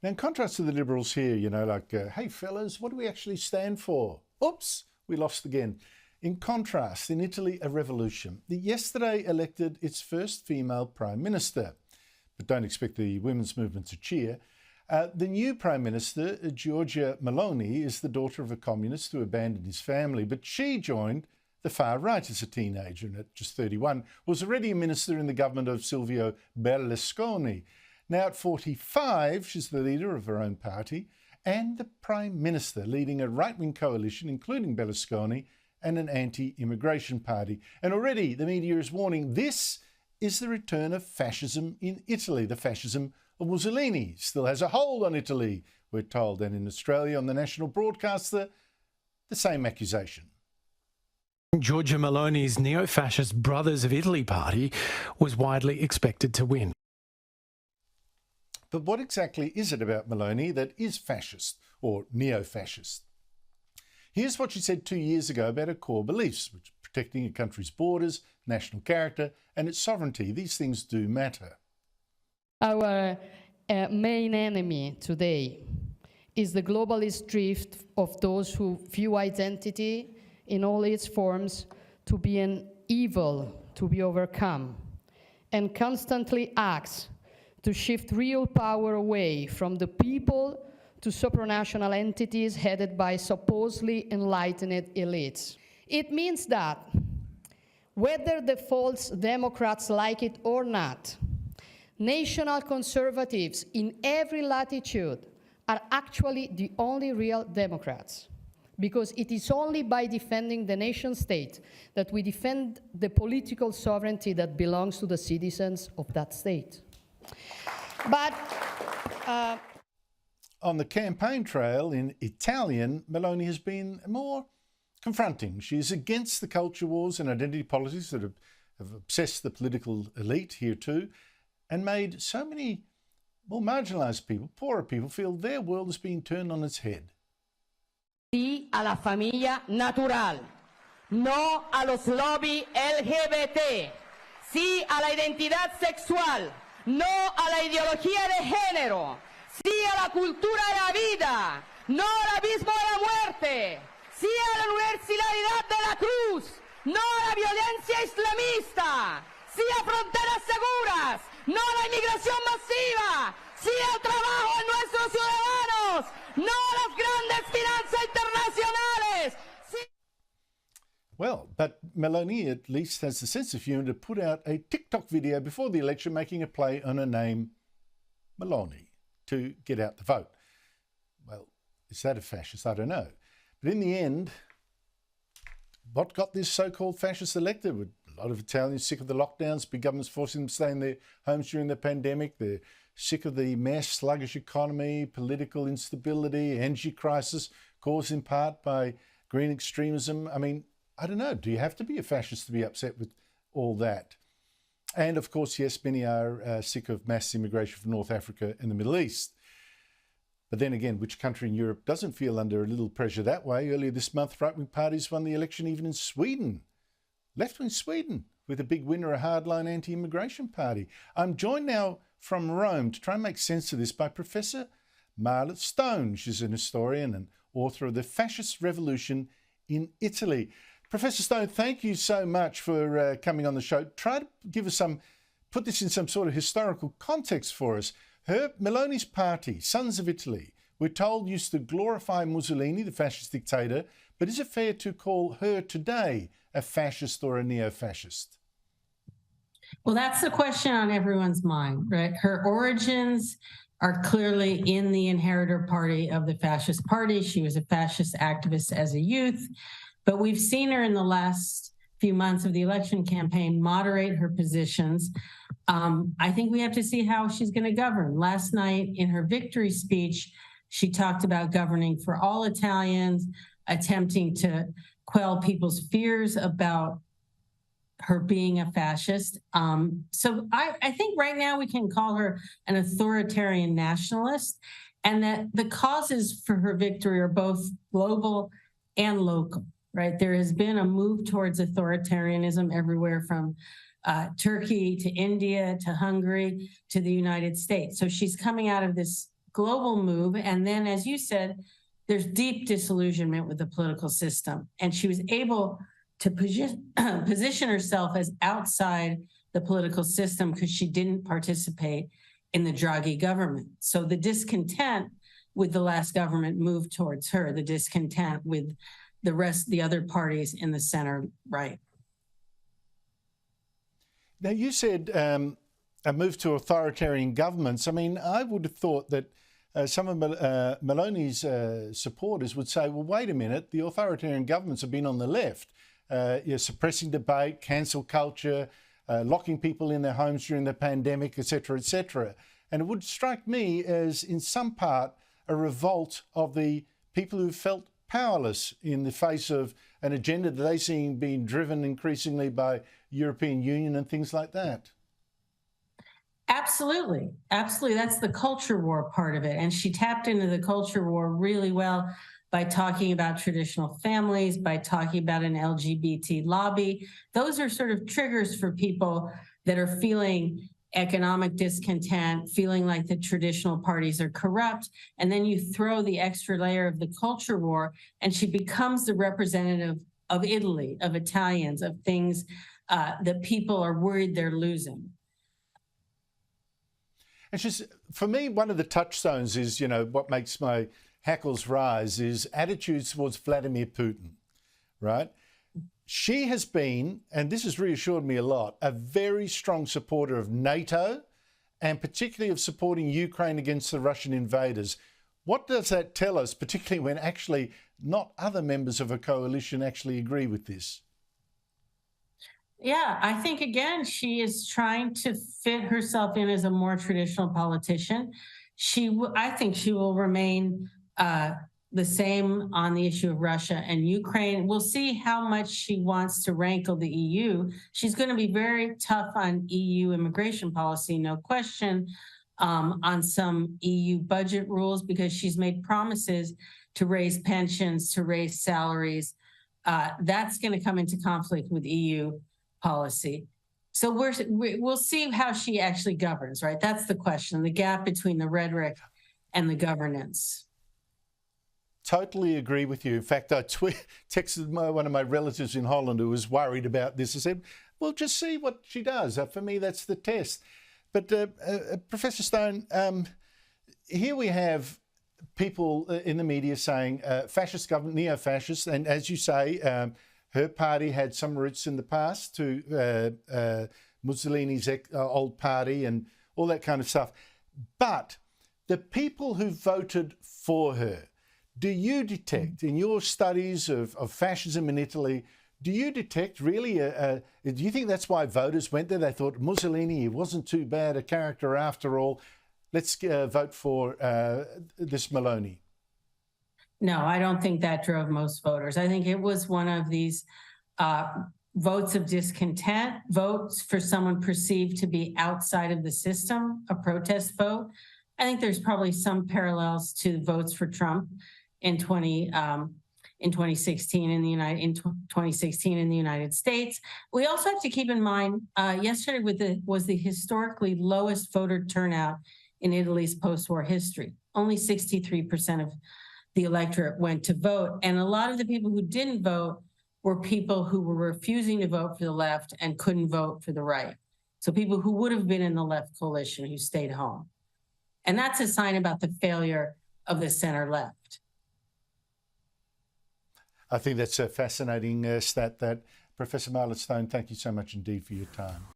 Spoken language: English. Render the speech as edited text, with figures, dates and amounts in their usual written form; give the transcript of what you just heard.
Now, in contrast to the Liberals here, hey fellas, what do we actually stand for? Oops, we lost again. In contrast, in Italy, a revolution. The yesterday elected its first female Prime Minister. But don't expect the women's movement to cheer. The new Prime Minister, Giorgia Meloni, is the daughter of a communist who abandoned his family, but she joined the far right as a teenager and at just 31 was already a minister in the government of Silvio Berlusconi. Now at 45, she's the leader of her own party and the Prime Minister, leading a right-wing coalition, including Berlusconi, and an anti-immigration party. And already the media is warning this is the return of fascism in Italy. The fascism of Mussolini still has a hold on Italy, we're told. And in Australia, on the national broadcaster, the same accusation. Giorgia Meloni's neo-fascist Brothers of Italy party was widely expected to win. But what exactly is it about Meloni that is fascist or neo-fascist? Here's what she said 2 years ago about her core beliefs, which are protecting a country's borders, national character and its sovereignty. These things do matter. Our main enemy today is the globalist drift of those who view identity in all its forms to be an evil to be overcome, and constantly acts to shift real power away from the people to supranational entities headed by supposedly enlightened elites. It means that, whether the false Democrats like it or not, national conservatives in every latitude are actually the only real Democrats, because it is only by defending the nation state that we defend the political sovereignty that belongs to the citizens of that state. But on the campaign trail in Italian, Meloni has been more confronting. She is against the culture wars and identity politics that have obsessed the political elite here too, and made so many more marginalised people, poorer people, feel their world is being turned on its head. Sí a la familia natural, no a los lobby LGBT, sí a la identidad sexual, no a la ideología de género, sí a la cultura de la vida, no al abismo de la muerte, sí a la universalidad de la cruz, no a la violencia islamista, sí a fronteras seguras, no a la inmigración masiva, sí al trabajo de nuestros ciudadanos, no a las grandes finanzas internacionales. Sí. Well, but Meloni at least has the sense of humour to put out a TikTok video before the election making a play on her name, Meloni, to get out the vote. Well, is that a fascist? I don't know. But in the end, what got this so-called fascist elected? With a lot of Italians sick of the lockdowns, big governments forcing them to stay in their homes during the pandemic. They're sick of the mess, sluggish economy, political instability, energy crisis caused in part by green extremism. I mean, I don't know. Do you have to be a fascist to be upset with all that? And of course, yes, many are sick of mass immigration from North Africa and the Middle East. But then again, which country in Europe doesn't feel under a little pressure that way? Earlier this month, right-wing parties won the election even in Sweden. Left-wing Sweden, with a big winner, a hardline anti-immigration party. I'm joined now from Rome to try and make sense of this by Professor Marla Stone. She's an historian and author of The Fascist Revolution in Italy. Professor Stone, thank you so much for coming on the show. Try to give us put this in some sort of historical context for us. Meloni's party, Sons of Italy, we're told used to glorify Mussolini, the fascist dictator, but is it fair to call her today a fascist or a neo-fascist? Well, that's the question on everyone's mind, right? Her origins are clearly in the inheritor party of the fascist party. She was a fascist activist as a youth, but we've seen her in the last few months of the election campaign moderate her positions. I think we have to see how she's going to govern. Last night in her victory speech, she talked about governing for all Italians, attempting to quell people's fears about her being a fascist. So I think right now we can call her an authoritarian nationalist, and that the causes for her victory are both global and local, right? There has been a move towards authoritarianism everywhere from Turkey to India to Hungary to the United States. So she's coming out of this global move. And then, as you said, there's deep disillusionment with the political system. And she was able to position herself as outside the political system because she didn't participate in the Draghi government. So the discontent with the last government moved towards her, the discontent with the other parties in the center right. Now, you said a move to authoritarian governments. I mean, I would have thought that some of Meloni's supporters would say, well, wait a minute, the authoritarian governments have been on the left, suppressing debate, cancel culture, locking people in their homes during the pandemic, etc., etc. And it would strike me as, in some part, a revolt of the people who felt powerless in the face of an agenda that they see being driven increasingly by European Union and things like that. Absolutely. Absolutely. That's the culture war part of it. And she tapped into the culture war really well by talking about traditional families, by talking about an LGBT lobby. Those are sort of triggers for people that are feeling economic discontent, feeling like the traditional parties are corrupt. And then you throw the extra layer of the culture war, and she becomes the representative of Italy, of Italians, of things that people are worried they're losing. And she's, for me, one of the touchstones is, you know, what makes my hackles rise is attitudes towards Vladimir Putin, right? She has been, and this has reassured me a lot, a very strong supporter of NATO and particularly of supporting Ukraine against the Russian invaders. What does that tell us, particularly when actually not other members of a coalition actually agree with this? Yeah, I think, again, she is trying to fit herself in as a more traditional politician. I think she will remain the same on the issue of Russia and Ukraine. We'll see how much she wants to rankle the EU. She's going to be very tough on EU immigration policy, no question, on some EU budget rules, because she's made promises to raise pensions, to raise salaries. That's going to come into conflict with EU policy. So we'll see how she actually governs, right? That's the question, the gap between the rhetoric and the governance. Totally agree with you. In fact, I texted one of my relatives in Holland who was worried about this. I said, well, just see what she does. For me, that's the test. But Professor Stone, here we have people in the media saying fascist government, neo-fascist, and as you say, her party had some roots in the past to Mussolini's old party and all that kind of stuff. But the people who voted for her, do you detect in your studies of fascism in Italy, do you detect really, do you think that's why voters went there? They thought Mussolini, he wasn't too bad a character after all. Let's vote for this Meloni. No, I don't think that drove most voters. I think it was one of these votes of discontent, votes for someone perceived to be outside of the system, a protest vote. I think there's probably some parallels to votes for Trump in 2016 in the United States. We also have to keep in mind, yesterday was the historically lowest voter turnout in Italy's post-war history. Only 63% of the electorate went to vote. And a lot of the people who didn't vote were people who were refusing to vote for the left and couldn't vote for the right. So people who would have been in the left coalition who stayed home. And that's a sign about the failure of the center left. I think that's a fascinating stat. That Professor Marla Stone, thank you so much indeed for your time.